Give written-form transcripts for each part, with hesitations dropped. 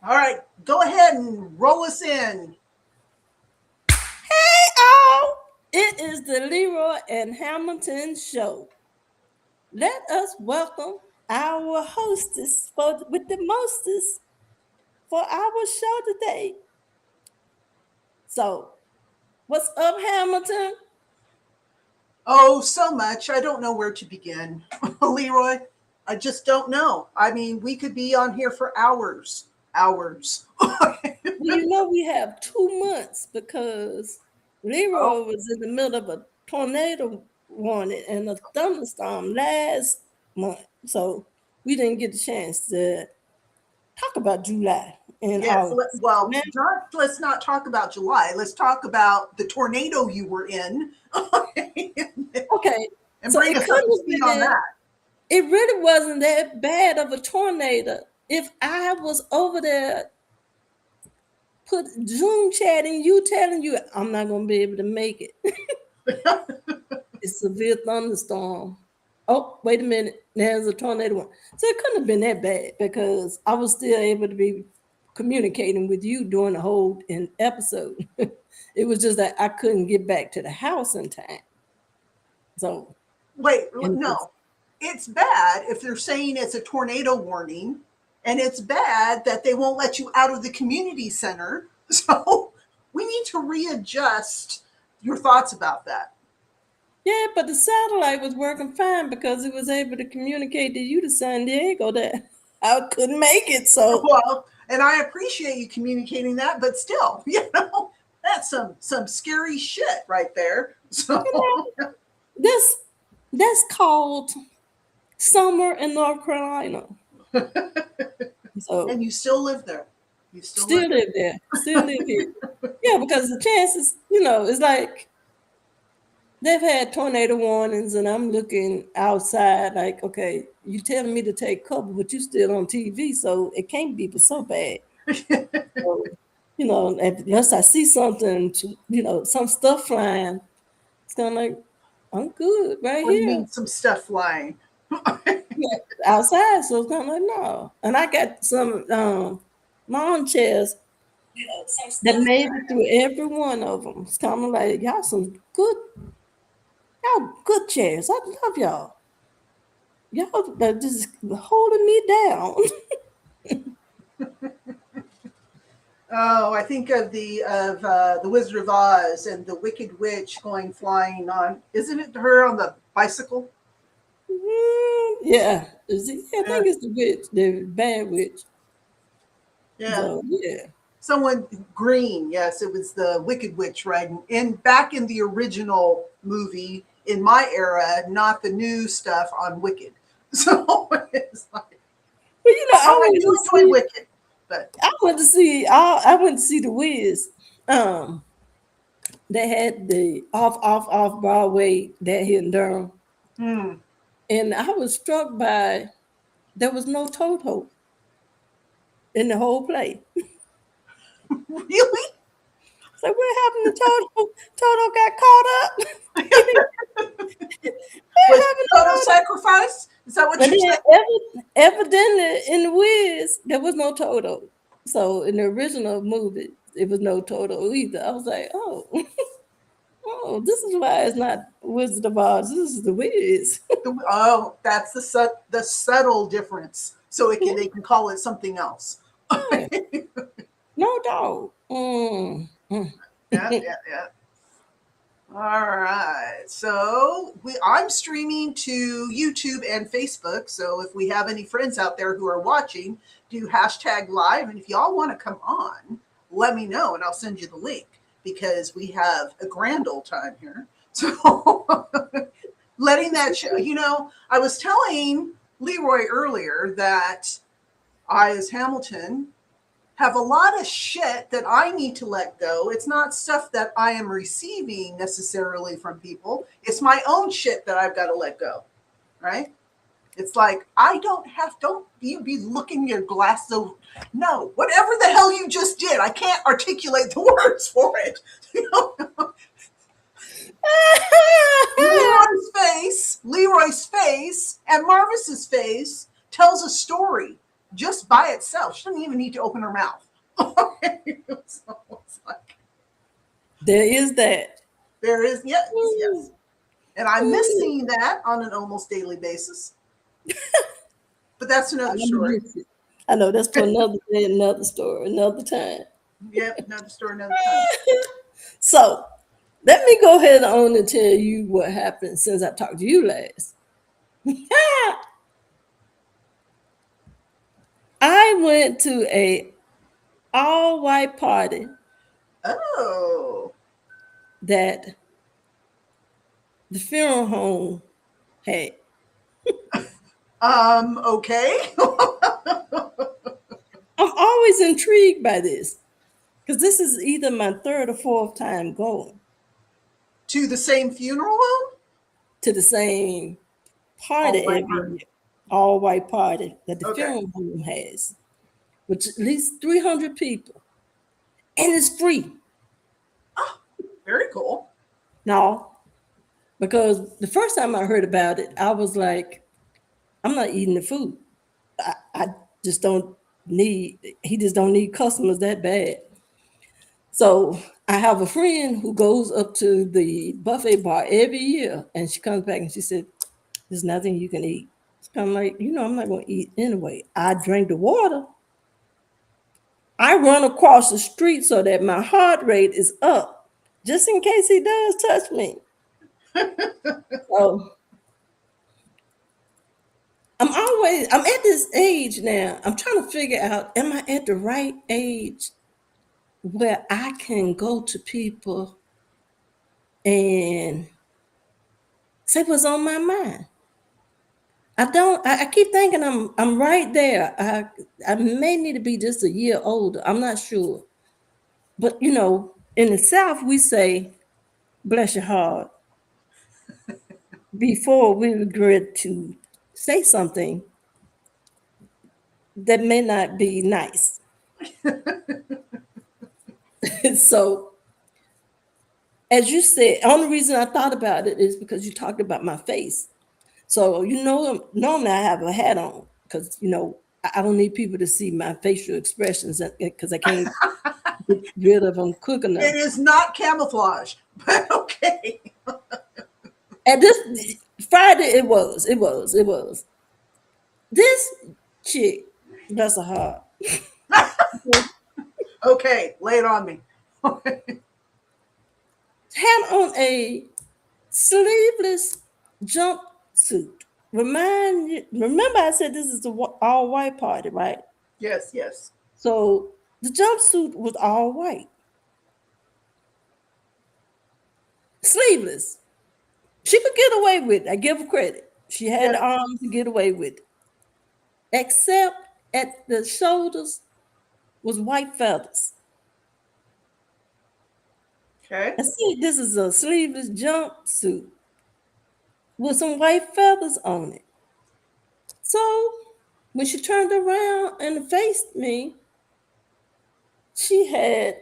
All right, go ahead and roll us in. Hey all! It is the Leroy and Hamilton show. Let us welcome our hostess with the mostest for our show today. So, what's up, Hamilton? Oh, so much. I don't know where to begin. Leroy, I just don't know. I mean, we could be on here for hours. Hours. Well, you know we have 2 months because Oh, Leroy was in the middle of a tornado warning and a thunderstorm last month. So we didn't get a chance to talk about July and yes. August. Well, Now, let's not talk about July. Let's talk about the tornado you were in okay, and so bring it us up couldn't to have speed on been, that. it really wasn't that bad of a tornado. If I was over there put Zoom chatting, you telling you I'm not gonna be able to make it. It's a severe thunderstorm. Oh, wait a minute. There's a tornado one. So it couldn't have been that bad because I was still able to be communicating with you during the whole episode. It was just that I couldn't get back to the house in time. So, Wait, and no. It's bad if they're saying it's a tornado warning, and it's bad that they won't let you out of the community center. So we need to readjust your thoughts about that. yeah, but the satellite was working fine because it was able to communicate to you to San Diego that I couldn't make it. So, Well, and I appreciate you communicating that, but still, that's some scary shit right there. you So know, this that's called summer in North Carolina. So and you still live there. You still live still live there, still live here. Yeah, because the chances, it's like they've had tornado warnings, and I'm looking outside like, okay, you telling me to take cover, but you still on TV, so it can't be so bad. there. So, unless I see something, some stuff flying, it's kind of like, I'm good right What do you here. mean some stuff flying? Yeah, outside, so it's kind of like, no. And I got some lawn chairs that made it through every one of them. It's kind of like, y'all good chairs. I love y'all. Y'all are just holding me down. Oh, I think of the Wizard of Oz and the Wicked Witch going flying on. Isn't it her on the bicycle? Yeah. I Yeah, think it's the witch, the bad witch. yeah. So, yeah. Someone green. Yes, it was the Wicked Witch riding in back in the original movie in my era, not the new stuff on Wicked. So it's like, But, although I do enjoy Wicked, but I went to see the Wiz. Um, they had the off Broadway that here in Durham. hmm, And I was struck by there was no Toto in the whole play. really, So what happened to Toto? Toto got caught up. He didn't, what was happened to total Toto? sacrifice? Is that what But you're then saying? evidently in the Wiz, there was no Toto. So in the original movie, it was no Toto either. I was like, oh, oh, this is why it's not Wizard of Oz. This is the Wiz. Oh, that's the subtle difference. So they can call it something else. Yeah, no dog. Yeah, yeah, yeah. All right. So I'm streaming to YouTube and Facebook. So if we have any friends out there who are watching, do hashtag live. And if y'all want to come on, let me know and I'll send you the link because we have a grand old time here. So letting that show, I was telling Leroy earlier that I, as Hamilton, have a lot of shit that I need to let go. It's not stuff that I am receiving necessarily from people. It's my own shit that I've got to let go. Right? It's like don't you be looking your glass of no, whatever the hell you just did, I can't articulate the words for it. Leroy's face, and Marvis's face tells a story. just by itself. She doesn't even need to open her mouth. So it's like, There is that. there is, yes, yes. Ooh, And I miss ooh. seeing that on an almost daily basis. But that's I another story. miss it. I know that's for another day, another story, another time. Yep, another story, another time. So let me go ahead on and tell you what happened since I talked to you last. I went to a all white party Oh, that the funeral home had. okay. I'm always intrigued by this because this is either my third or fourth time going To the same funeral home? to the same Oh, party my every part. year, all white party that the Okay. funeral home has, which at least 300 people, and it's free. Oh, very cool. No, because the first time I heard about it, I was like, I'm not eating the food. I just don't need, he just don't need customers that bad. So I have a friend who goes up to the buffet bar every year and she comes back and she said, there's nothing you can eat. It's kind of like, I'm not going to eat anyway. I drank the water. I run across the street so that my heart rate is up just in case he does touch me. So I'm at this age now. I'm trying to figure out, am I at the right age where I can go to people and say what's on my mind? I keep thinking I'm right there. I may need to be just a year older. I'm not sure. But in the South we say, bless your heart, before we regret to say something that may not be nice. So as you said, only reason I thought about it is because you talked about my face. So normally I have a hat on because I don't need people to see my facial expressions because I can't get rid of them quick It enough. is not camouflage, but okay. And this Friday, it was. This chick, bless her heart, Okay, lay it on me. had on a sleeveless jumpsuit. Remember I said this is the all white party, right? Yes, yes. So the jumpsuit was all white, sleeveless. She could get away with it. I give her credit. She had the Yes. arms to get away with it. Except at the shoulders was white feathers. Okay. I see this is a sleeveless jumpsuit with some white feathers on it. So when she turned around and faced me, she had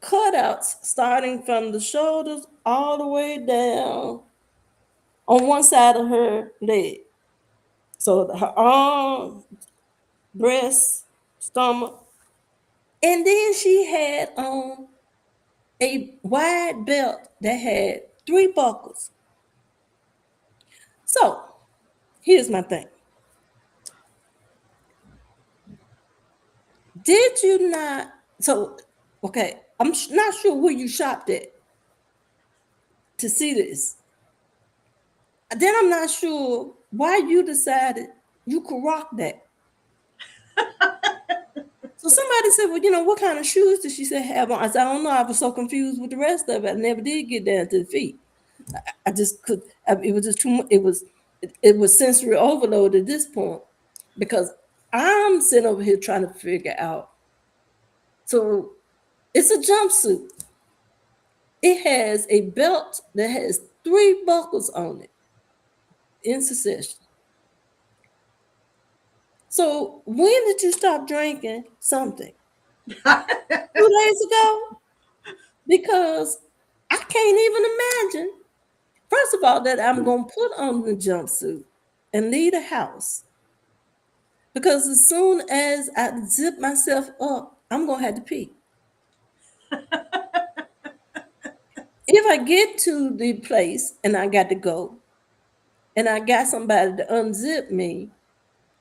cutouts starting from the shoulders all the way down on one side of her leg. So her arm, breast, stomach, and then she had on a wide belt that had 3 buckles. So here's my thing. Did you not? So, okay, I'm not sure where you shopped at to see this. Then I'm not sure why you decided you could rock that. So somebody said, well, what kind of shoes did she say have on? I said, I don't know. I was so confused with the rest of it. I never did get down to the feet. I just could. It was just too much. It was sensory overload at this point because I'm sitting over here trying to figure out. So it's a jumpsuit. It has a belt that has 3 buckles on it in succession. So when did you stop drinking something? 2 days ago? Because I can't even imagine. First of all, that I'm gonna put on the jumpsuit and leave the house. because as soon as I zip myself up, I'm gonna have to pee. If I get to the place and I got to go, and I got somebody to unzip me,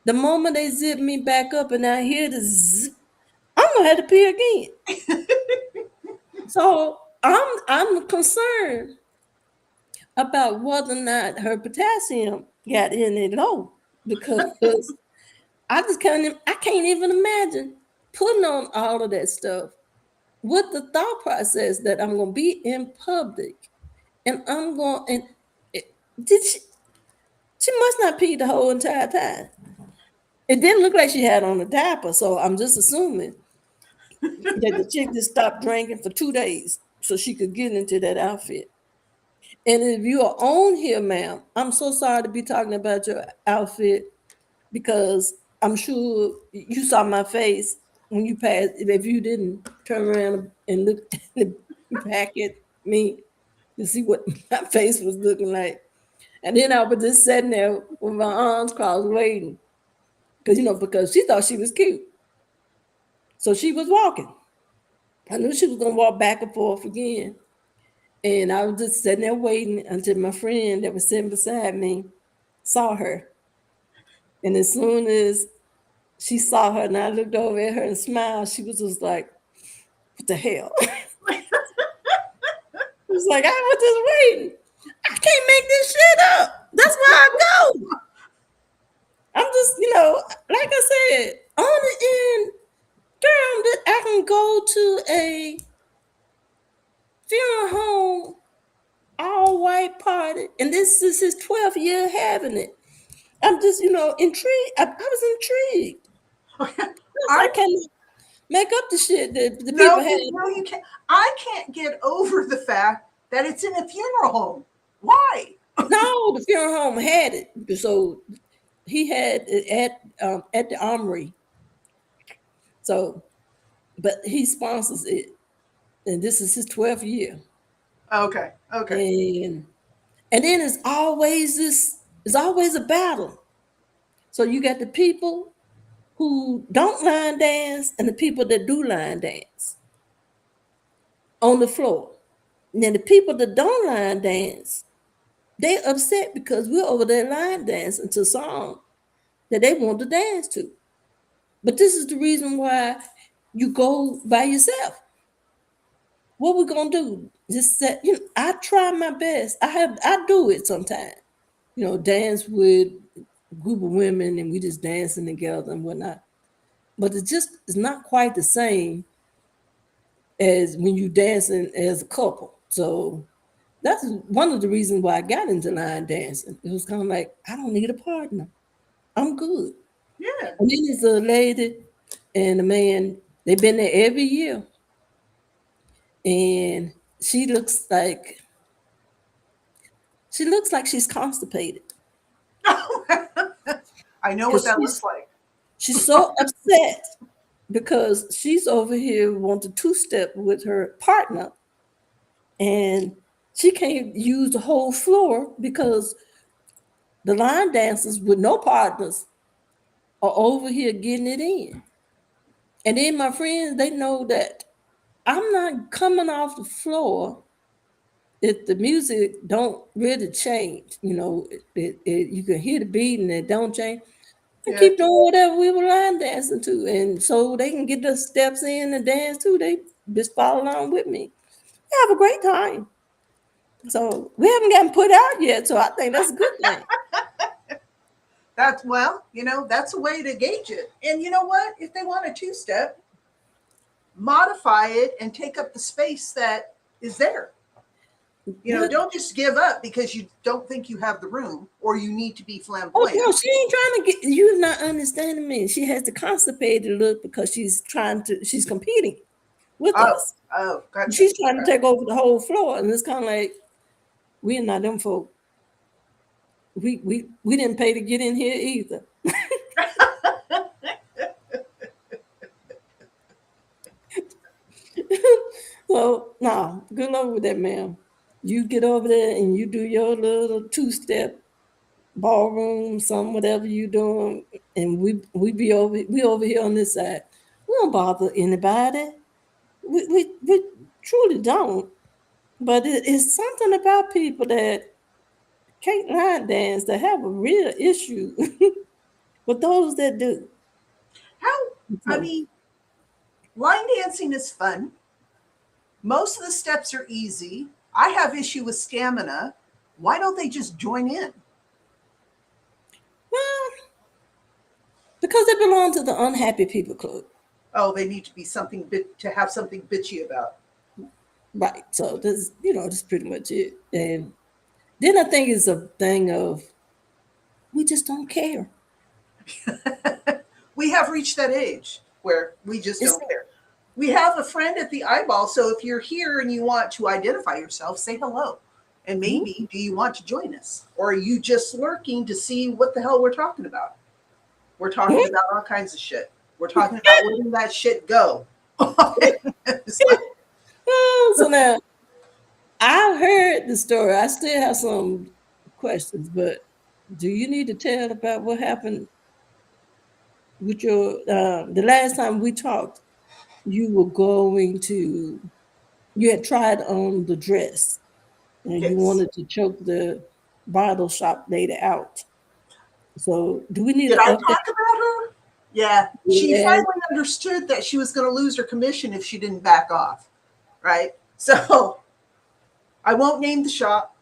the moment they zip me back up and I hear the zip, I'm gonna have to pee again. So I'm concerned about whether or not her potassium got any low because I can't even imagine putting on all of that stuff with the thought process that I'm gonna be in public and I'm going and did she must not pee the whole entire time. It didn't look like she had on a diaper, so I'm just assuming that the chick just stopped drinking for 2 days so she could get into that outfit. And if you are on here, ma'am, I'm so sorry to be talking about your outfit because I'm sure you saw my face when you passed. If you didn't turn around and look back at me to see what my face was looking like. And then I was just sitting there with my arms crossed waiting because she thought she was cute. So she was walking. I knew she was going to walk back and forth again. And I was just sitting there waiting until my friend that was sitting beside me saw her. And as soon as she saw her and I looked over at her and smiled, she was just like, what the hell? It was like, I was just waiting. I can't make this shit up. That's where I go. I'm just, like I said, on the end, girl, I can go to a funeral home, all white party, and this is his 12th year having it. I'm just, intrigued. I was intrigued. I can't make up the shit that the No, people had. no, you can't. I can't get over the fact that it's in a funeral home. Why? No, the funeral home had it. So he had it at the armory. So, but he sponsors it, and this is his 12th year. Okay. And then it's always a battle. So you got the people who don't line dance and the people that do line dance on the floor. And then the people that don't line dance, they upset because we're over there line dancing to a song that they want to dance to. But this is the reason why you go by yourself. What we gonna do? Just that I try my best. I do it sometimes. Dance with a group of women and we just dancing together and whatnot. But it's not quite the same as when you dancing as a couple. So that's one of the reasons why I got into line dancing. It was kind of like I don't need a partner. I'm good. Yeah. And then there's a lady and a man. They've been there every year, and she looks like she's constipated. I know what that looks like. She's so upset because she's over here wanting to two-step with her partner, and she can't use the whole floor because the line dancers with no partners are over here getting it in. And then my friends, they know that I'm not coming off the floor if the music don't really change. You can hear the beat and it don't change. I keep doing whatever we were line dancing to. And so they can get the steps in and dance too. They just follow along with me. We have a great time. So we haven't gotten put out yet. So I think that's a good thing. That's a way to gauge it. And you know what? If they want a two-step, modify it and take up the space that is there. Don't just give up because you don't think you have the room or you need to be flamboyant. Oh no, she ain't trying to get you. Not understanding me. She has the constipated look because she's competing with us. Oh, gotcha. She's trying to take over the whole floor, and it's kind of like we're not them folk. We didn't pay to get in here either. So no, good luck with that, ma'am. You get over there and you do your little two-step ballroom, whatever you doing. and we over here on this side. We don't bother anybody. We truly don't. But it's something about people that can't line dance that have a real issue with those that do. How, I So, mean, line dancing is fun. Most of the steps are easy. I have issue with stamina. Why don't they just join in? well, because they belong to the unhappy people club. Oh, they need to be something to have something bitchy about. Right. So this, that's pretty much it. And then I think it's a thing of we just don't care. We have reached that age where we just It's don't care. We have a friend at the eyeball, so if you're here and you want to identify yourself, say hello. And maybe do you want to join us? Or are you just lurking to see what the hell we're talking about? We're talking about all kinds of shit. We're talking about letting that shit go. It's like, so now I heard the story. I still have some questions, but do you need to tell about what happened with your the last time we talked? You were going to you had tried on the dress and you yes. wanted to choke the bridal shop lady out. So do we need Did to I update? talk about her? Yeah. She Yeah. finally understood that she was going to lose her commission if she didn't back off. Right. So I won't name the shop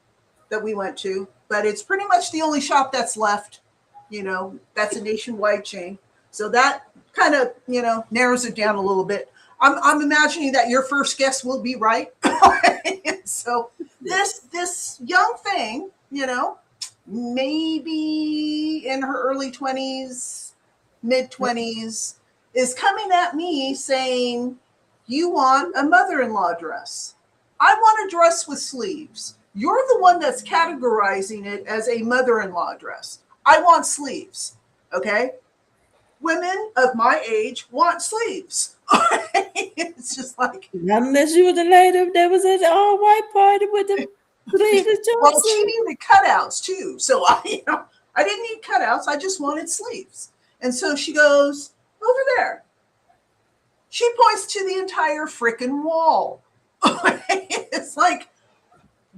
that we went to, but it's pretty much the only shop that's left. That's a nationwide chain. So that kind of, narrows it down a little bit. I'm imagining that your first guess will be right. So this young thing, maybe in her early 20s, mid 20s, is coming at me saying, "You want a mother-in-law dress? I want a dress with sleeves. You're the one that's categorizing it as a mother-in-law dress. I want sleeves." Okay? Women of my age want sleeves. It's just like, Not unless you were the lady that was at the all white party with the sleeveless well, she jumpsuit. needed cutouts too. So I didn't need cutouts. I just wanted sleeves. And so she goes, "Over there." She points to the entire freaking wall. It's like,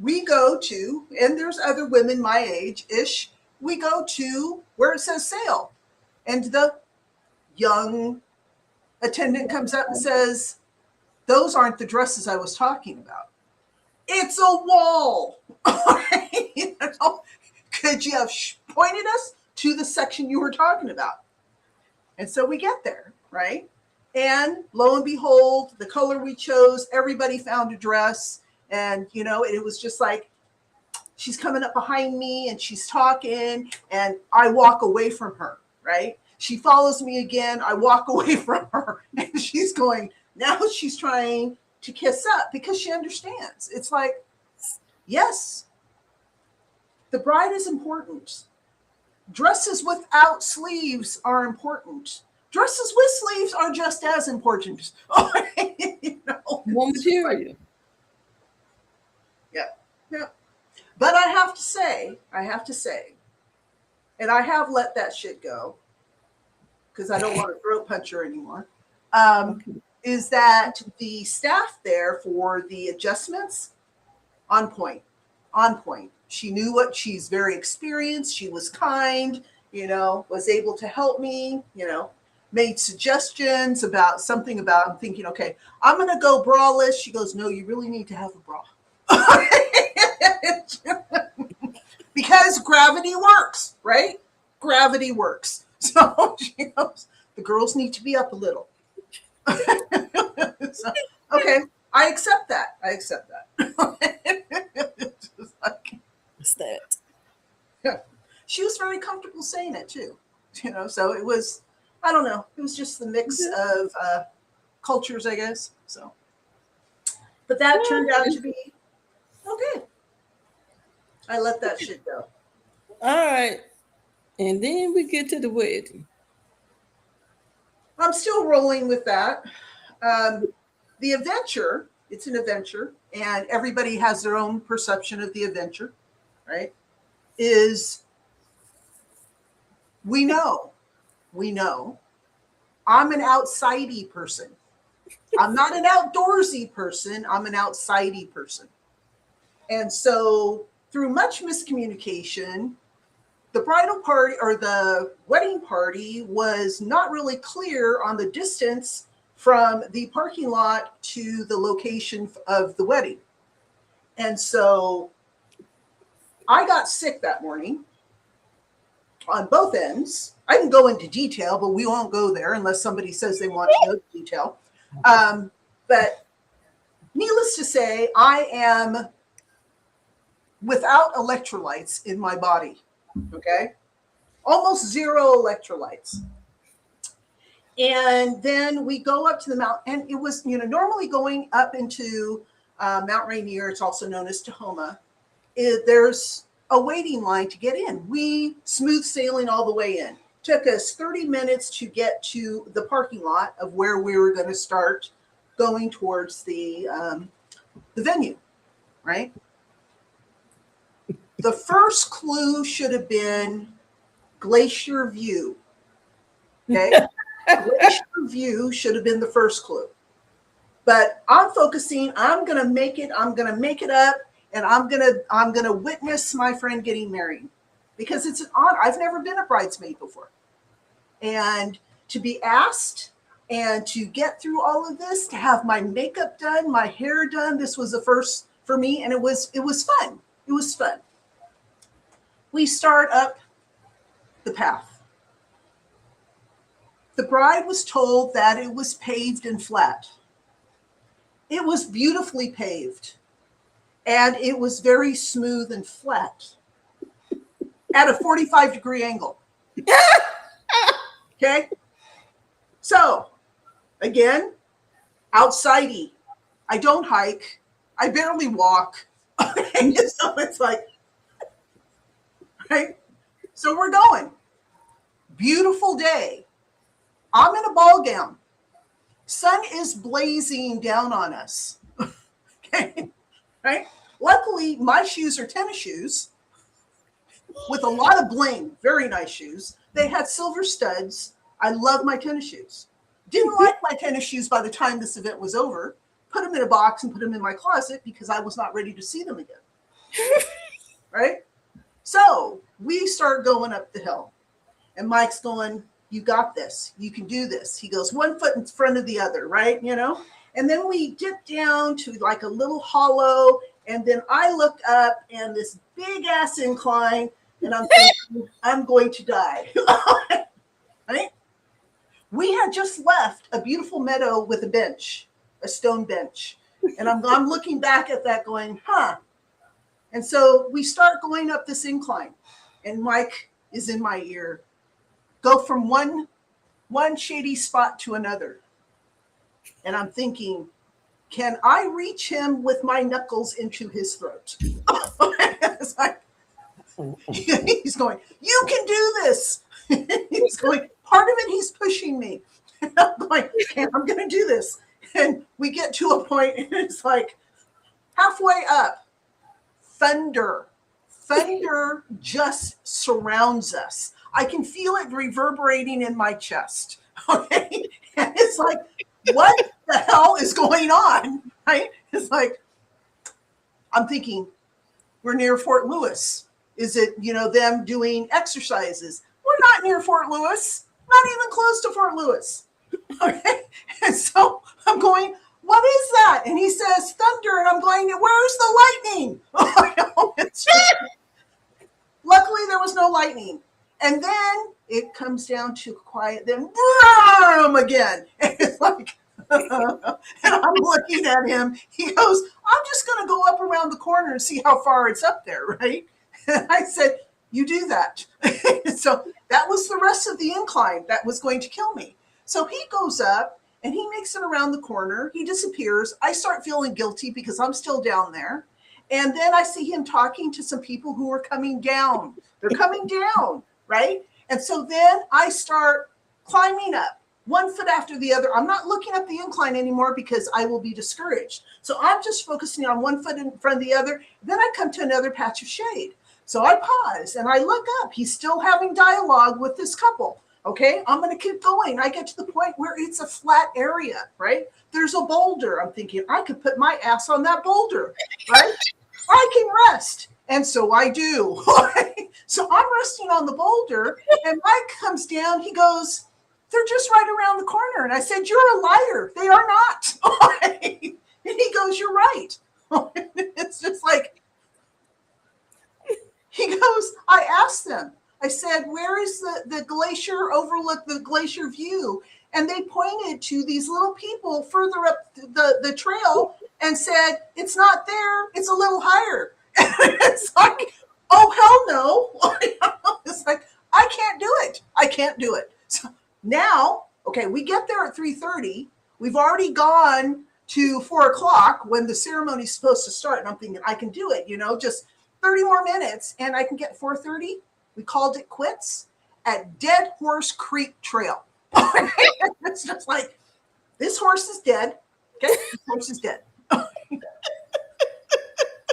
we go to, and there's other women my age ish, we go to where it says sale. And the young attendant comes up and says, "Those aren't the dresses I was talking about. It's a wall." Could you have pointed us to the section you were talking about? And so we get there, right? And lo and behold, the color we chose, everybody found a dress. And, it was just like, she's coming up behind me and she's talking, and I walk away from her, right? She follows me again. I walk away from her, and she's going, now she's trying to kiss up because she understands. It's like, yes, the bride is important. Dresses without sleeves are important. Dresses with sleeves are just as important. More It's just like, material. yeah, yeah. But I have to say, and I have let that shit go because I don't want to throat punch her anymore. Um, Okay. is that the staff there for the adjustments, on point, on point. She knew what she's very experienced. She was kind, was able to help me, made suggestions about something about, I'm thinking, okay, I'm going to go braless. She goes, "No, you really need to have a bra." Because gravity works, right? Gravity works. So she goes, "The girls need to be up a little." So, okay, I accept that. I accept that. Just like, What's that? yeah. She was very comfortable saying it too. So it was, I don't know, it was just the mix Yeah. of cultures, I guess. So, but that turned out to be okay. I let that shit go. All right. And then we get to the wedding. I'm still rolling with that. Um, the adventure, it's an adventure, and everybody has their own perception of the adventure, right? Is, we know we know I'm an outsidey person. I'm not an outdoorsy person. I'm an outsidey person. And so through much miscommunication, the bridal party or the wedding party was not really clear on the distance from the parking lot to the location of the wedding. And so I got sick that morning on both ends. I can go into detail, but we won't go there unless somebody says they want to know the detail. But needless to say, I am without electrolytes in my body. Okay. Almost zero electrolytes. And then we go up to the mountain, and it was, normally going up into Mount Rainier, it's also known as Tahoma, there's a waiting line to get in. We smooth sailing all the way in. Took us 30 minutes to get to the parking lot of where we were going to start going towards the venue, right? The first clue should have been Glacier View. Okay. Glacier View should have been the first clue. But I'm focusing, I'm going to make it up, and I'm going to witness my friend getting married because it's an honor. I've never been a bridesmaid before. And to be asked and to get through all of this, to have my makeup done, my hair done, this was the first for me, and it was fun. It was fun. We start up the path. The bride was told that it was paved and flat. It was beautifully paved, and it was very smooth and flat at a 45-degree angle. Okay? So, again, outsidey. I don't hike. I barely walk. Okay? So it's like, right? So we're going. Beautiful day. I'm in a ball gown. Sun is blazing down on us. Okay, right? Luckily, my shoes are tennis shoes with a lot of bling. Very nice shoes. They had silver studs. I love my tennis shoes. Didn't like my tennis shoes by the time this event was over. Put them in a box and put them in my closet because I was not ready to see them again. Right? So we start going up the hill. And Mike's going, you got this. You can do this. He goes one foot in front of the other, right? And then we dip down to like a little hollow. And then I look up and this big ass incline. And I'm thinking, I'm going to die. Right? We had just left a beautiful meadow with a bench, a stone bench. And I'm looking back at that going, huh. And so we start going up this incline. And Mike is in my ear. Go from one shady spot to another. And I'm thinking, can I reach him with my knuckles into his throat? It's like, he's going, you can do this. He's going, part of it, he's pushing me. And I'm going, okay, I'm going to do this. And we get to a point, and it's like halfway up, thunder just surrounds us. I can feel it reverberating in my chest. Okay. And it's like, what the hell is going on? Right? It's like, I'm thinking, we're near Fort Lewis. Is it, them doing exercises? We're not near Fort Lewis, not even close to Fort Lewis. Okay. And so I'm going, what is that? And he says, thunder. And I'm going, where's the lightning? Luckily, there was no lightning. And then it comes down to quiet, then boom again. And it's like, and I'm looking at him. He goes, I'm just going to go up around the corner and see how far it's up there, right? And I said, you do that. So that was the rest of the incline that was going to kill me. So he goes up and he makes it around the corner. He disappears. I start feeling guilty because I'm still down there. And then I see him talking to some people who are coming down. They're coming down. Right? And so then I start climbing up 1 foot after the other. I'm not looking up the incline anymore because I will be discouraged. So I'm just focusing on 1 foot in front of the other. Then I come to another patch of shade. So I pause and I look up. He's still having dialogue with this couple. Okay, I'm going to keep going. I get to the point where it's a flat area, right? There's a boulder. I'm thinking I could put my ass on that boulder, right? I can rest. And so I do. So I'm resting on the boulder, and Mike comes down. He goes, they're just right around the corner. And I said, you're a liar. They are not. And he goes, you're right. It's just like, he goes, I asked them, I said, where is the glacier overlook, the glacier view? And they pointed to these little people further up the trail and said, it's not there. It's a little higher. It's like, oh, hell no. It's like, I can't do it. I can't do it. So now, okay, we get there at 3:30. We've already gone to 4 o'clock when the ceremony's supposed to start. And I'm thinking, I can do it, just 30 more minutes and I can get 4:30. We called it quits at Dead Horse Creek Trail. It's just like, this horse is dead. Okay, this horse is dead.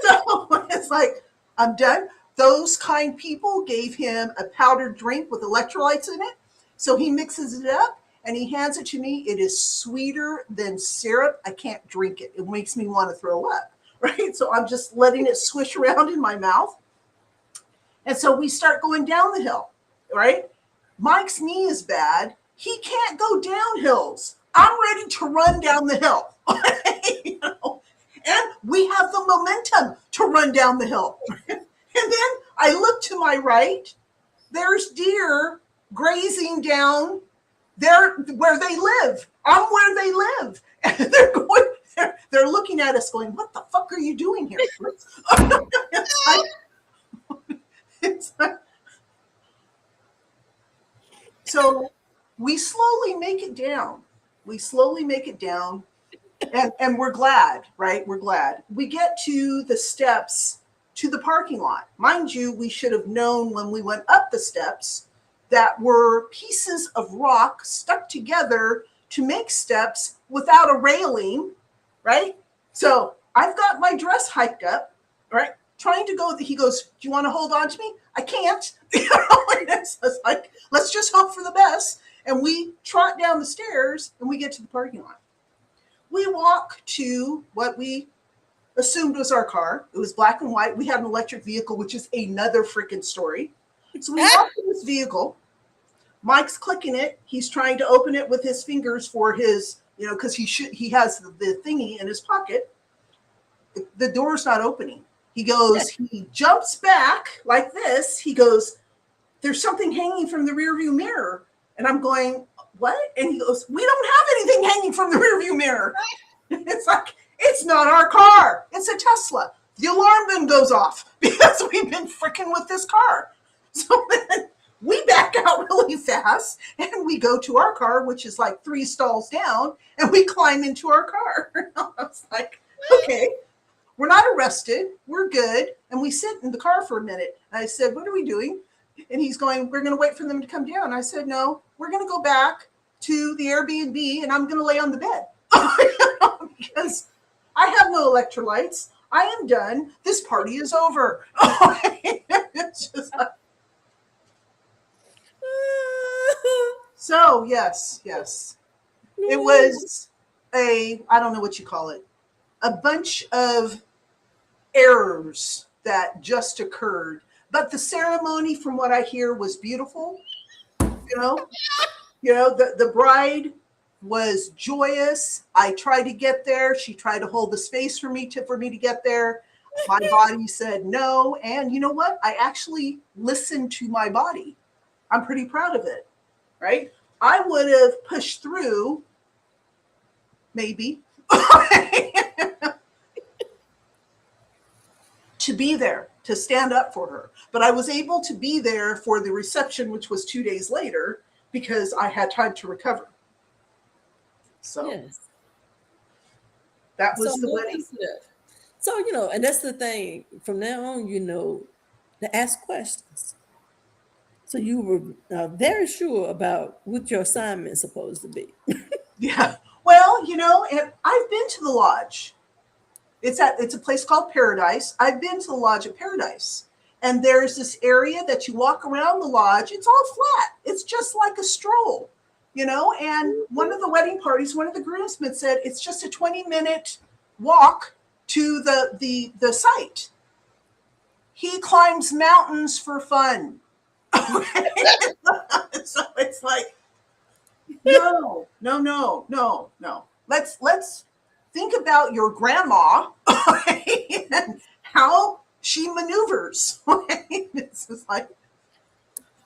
So it's like, I'm done. Those kind people gave him a powdered drink with electrolytes in it. So he mixes it up and he hands it to me. It is sweeter than syrup. I can't drink it. It makes me want to throw up, right? So I'm just letting it swish around in my mouth. And so we start going down the hill, right? Mike's knee is bad. He can't go down hills. I'm ready to run down the hill. And we have the momentum to run down the hill. And then I look to my right. There's deer grazing down there where they live. I'm where they live. And they're looking at us going, what the fuck are you doing here? It's like, so we slowly make it down. And we're glad, right? We're glad. We get to the steps to the parking lot. Mind you, we should have known when we went up the steps that were pieces of rock stuck together to make steps without a railing, right? So I've got my dress hiked up, right? Trying to go, he goes, do you want to hold on to me? I can't. It's like, let's just hope for the best. And we trot down the stairs and we get to the parking lot. We walk to what we assumed was our car. It was black and white. We had an electric vehicle, which is another freaking story. So we walk to this vehicle. Mike's clicking it. He's trying to open it with his fingers for his, because he has the thingy in his pocket. The door's not opening. He goes, he jumps back like this. He goes, there's something hanging from the rearview mirror. And I'm going, what? And he goes, we don't have anything hanging from the rearview mirror. It's like, it's not our car. It's a Tesla. The alarm then goes off because we've been freaking with this car. So then we back out really fast and we go to our car, which is like 3 stalls down, and we climb into our car. I was like, okay. We're not arrested. We're good. And we sit in the car for a minute. And I said, what are we doing? And he's going, we're going to wait for them to come down. I said, no, we're going to go back to the Airbnb and I'm going to lay on the bed. Because I have no electrolytes. I am done. This party is over. It's just like... So, yes. It was I don't know what you call it, a bunch of errors that just occurred. But the ceremony, from what I hear, was beautiful. The bride was joyous. I tried to get there. She tried to hold the space for me to get there. My body said no. And you know what? I actually listened to my body. I'm pretty proud of it, right? I would have pushed through, maybe, to be there, to stand up for her. But I was able to be there for the reception, which was 2 days later, because I had time to recover. So yes. That was the wedding. So, and that's the thing. From now on, to ask questions. So you were very sure about what your assignment is supposed to be. Yeah. Well, and I've been to the lodge. It's a place called Paradise. I've been to the lodge at Paradise. And there's this area that you walk around the lodge. It's all flat. It's just like a stroll, you know. And one of the wedding parties, one of the groomsmen said it's just a 20-minute walk to the site. He climbs mountains for fun. So it's like, no, no, no, no, no. Let's think about your grandma and how she maneuvers. It's just like,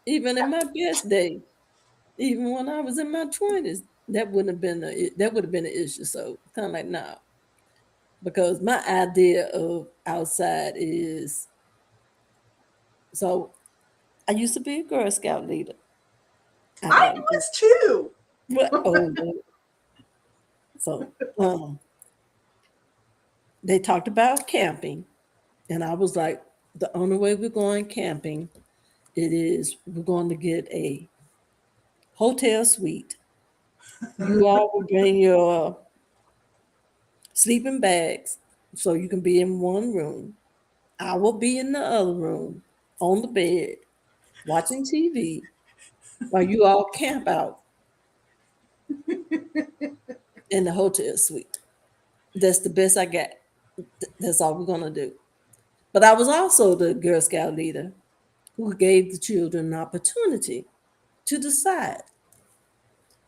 Even in my best day, even when I was in my 20s, that would have been an issue. So kind of like now, because my idea of outside is so. I used to be a Girl Scout leader. I I was too. what? Oh, no. So they talked about camping, and I was like, the only way we're going camping, it is we're going to get a hotel suite. You all will bring your sleeping bags so you can be in one room. I will be in the other room on the bed watching TV while you all camp out in the hotel suite. That's the best I got. That's all we're going to do. But I was also the Girl Scout leader who gave the children an opportunity to decide,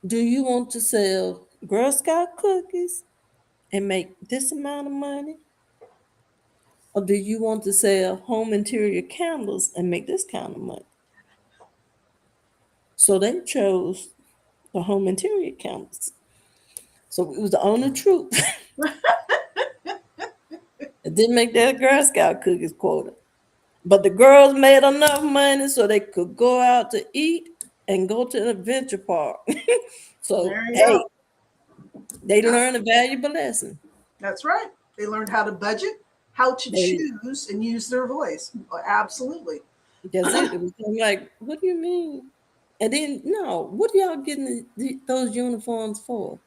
do you want to sell Girl Scout cookies and make this amount of money? Or do you want to sell home interior candles and make this kind of money? So they chose the home interior candles. So it was the only truth. It didn't make that Girl Scout cookies quota. But the girls made enough money so they could go out to eat and go to an adventure park. So, There you hey, go. they Yeah, learned a valuable lesson. that's right. They learned how to budget, how to They, choose, and use their voice. Absolutely. that's it. It was kind of like, what do you mean? And then, no, what are y'all getting those uniforms for?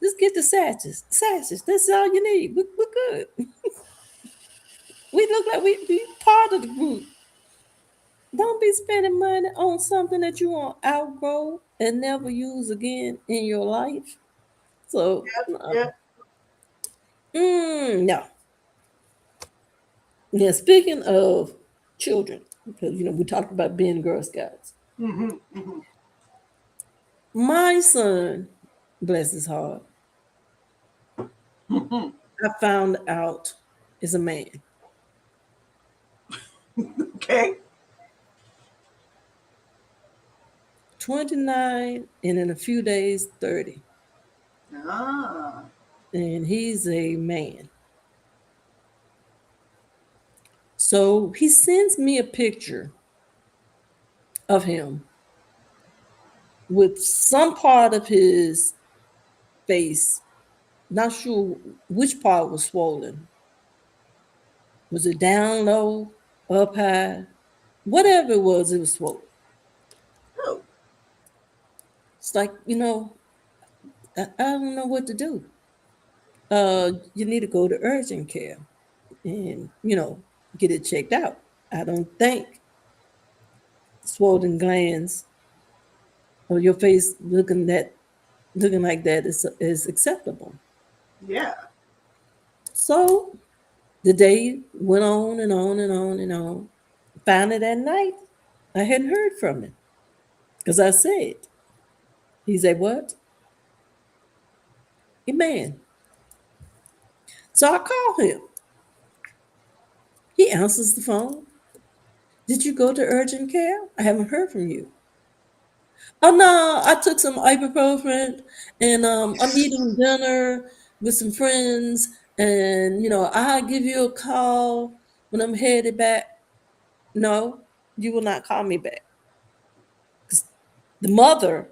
Just get the sashes. Sashes. That's all you need. We're good. We look like we be part of the group. Don't be spending money on something that you want to outgrow and never use again in your life. So, no. Yeah. No. Yeah, speaking of children, because we talked about being Girl Scouts. Hmm. Hmm. My son, bless his heart, I found out is a man. Okay. 29 and in a few days 30. Ah. And he's a man. So he sends me a picture of him with some part of his face, not sure which part was swollen. Was it down low, up high? Whatever it was swollen. Oh. It's like, I don't know what to do. You need to go to urgent care and, get it checked out. I don't think swollen glands or your face looking like that is acceptable. Yeah. So the day went on and on and on and on. Finally that night, I hadn't heard from him. Because I said, he said, what? A man. So I called him. He answers the phone. Did you go to urgent care? I haven't heard from you. Oh no, I took some ibuprofen and I'm eating dinner with some friends and I'll give you a call when I'm headed back. No, you will not call me back. The mother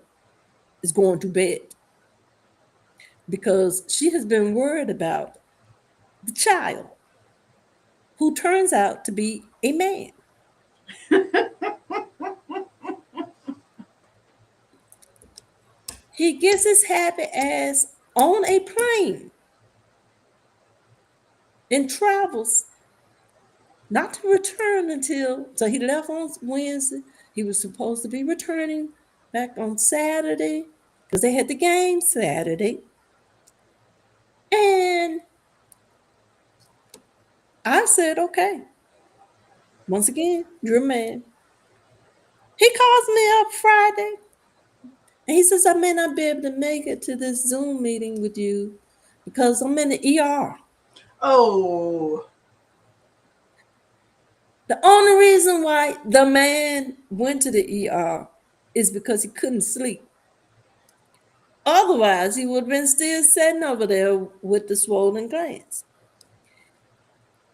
is going to bed because she has been worried about the child who turns out to be a man. He gets his happy ass on a plane and travels not to return until, so he left on Wednesday. He was supposed to be returning back on Saturday because they had the game Saturday. And I said, okay, once again, you're a man. He calls me up Friday and he says, I may not be able to make it to this Zoom meeting with you because I'm in the ER. Oh. The only reason why the man went to the ER is because he couldn't sleep. Otherwise, he would have been still sitting over there with the swollen glands.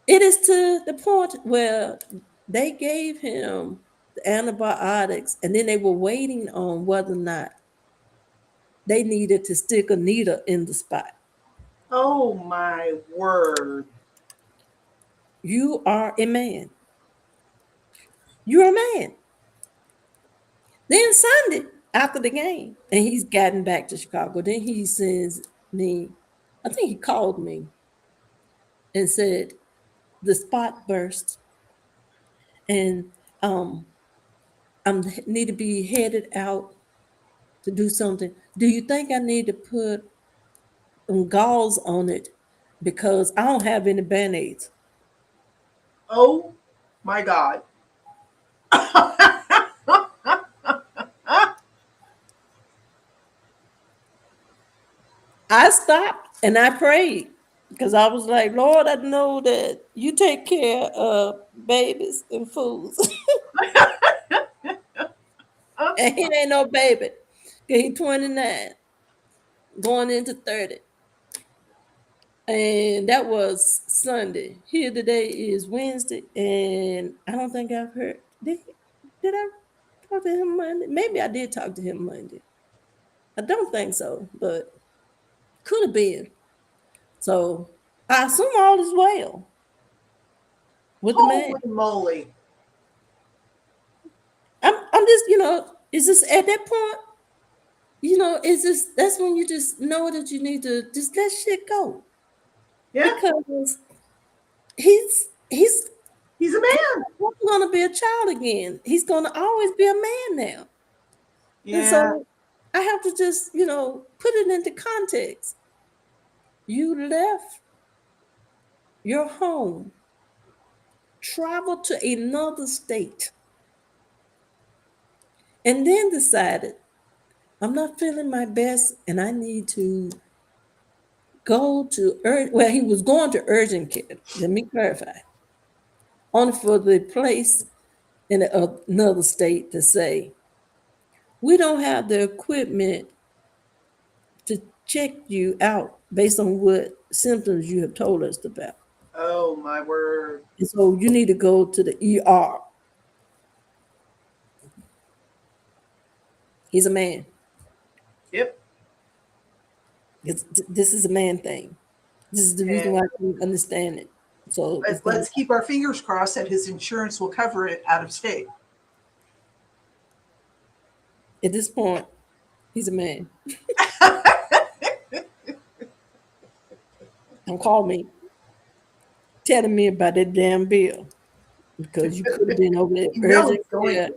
It is to the point where they gave him the antibiotics and then they were waiting on whether or not they needed to stick a needle in the spot. Oh my word. You are a man. You're a man. Then Sunday, after the game, and he's gotten back to Chicago, then he sends me, I think he called me and said, the spot burst and I need to be headed out to do something. Do you think I need to put gauze on it because I don't have any band-aids? Oh my God. I stopped and I prayed because I was like, Lord, I know that you take care of babies and fools. And he ain't no baby. He's 29, going into 30. And that was Sunday. Here today is Wednesday, and I don't think I've heard. Did I talk to him Monday? Maybe I did talk to him Monday. I don't think so, but could have been. So I assume all is well with the man. Holy moly. I'm just, it's just at that point, it's just that's when you just know that you need to just let shit go. Yeah. Because he's He's a man. going to be a child again. He's going to always be a man now. Yeah. And so I have to just, put it into context. You left your home, traveled to another state, and then decided, I'm not feeling my best and I need to go to, he was going to urgent care. Let me clarify. Only for the place in another state to say, we don't have the equipment to check you out based on what symptoms you have told us about. Oh my word. And so you need to go to the ER. He's a man. Yep. This is a man thing. This is the reason why I don't understand it. So let's keep our fingers crossed that his insurance will cover it out of state. At this point, he's a man. Don't call me telling me about that damn bill because you could have been over there urgent care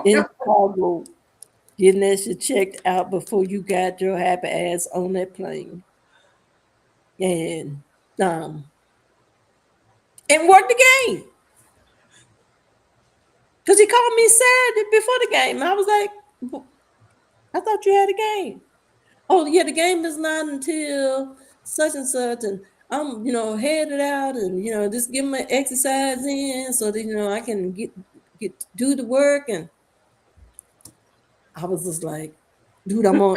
in Chicago getting that shit checked out before you got your happy ass on that plane. And work the game. Because he called me Saturday before the game. I was like, I thought you had a game. Oh, yeah, the game is not until such and such. And I'm, headed out and, just give my exercise in so that, I can do the work. And I was just like, dude, I'm on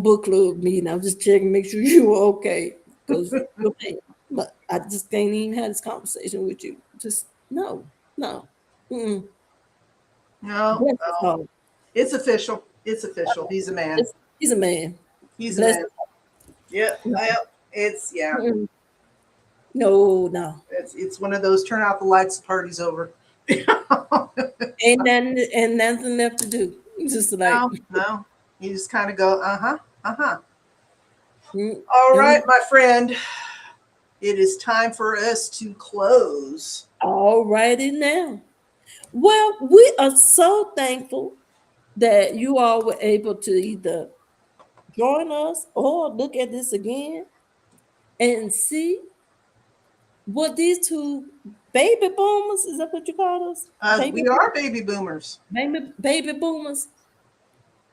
book club meeting. I'm just checking, make sure you were okay. Because but I just can't even have this conversation with you. Just no. Mm-mm. No. It's official. It's official. He's a man. He's a man. He's a man. Yeah. It's Mm-mm. No. It's one of those turn out the lights, the party's over. Ain't nothing left to do. Just like no. You just kind of go, uh-huh. Mm-hmm. All right, my friend. it is time for us to close. All righty now. Well, we are so thankful that you all were able to either join us or look at this again and see what these two baby boomers, is that what you call us? We are baby boomers. Baby boomers.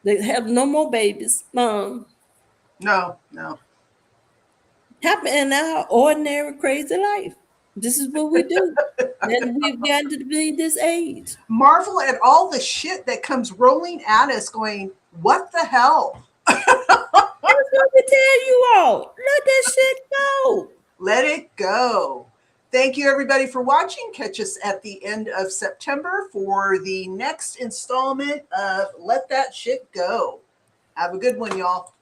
They have no more babies. No. Happen in our ordinary crazy life. This is what we do. And we've gotten to be this age. Marvel at all the shit that comes rolling at us going, what the hell? That's what we tell you all. Let that shit go. Let it go. Thank you, everybody, for watching. Catch us at the end of September for the next installment of Let That Shit Go. Have a good one, y'all.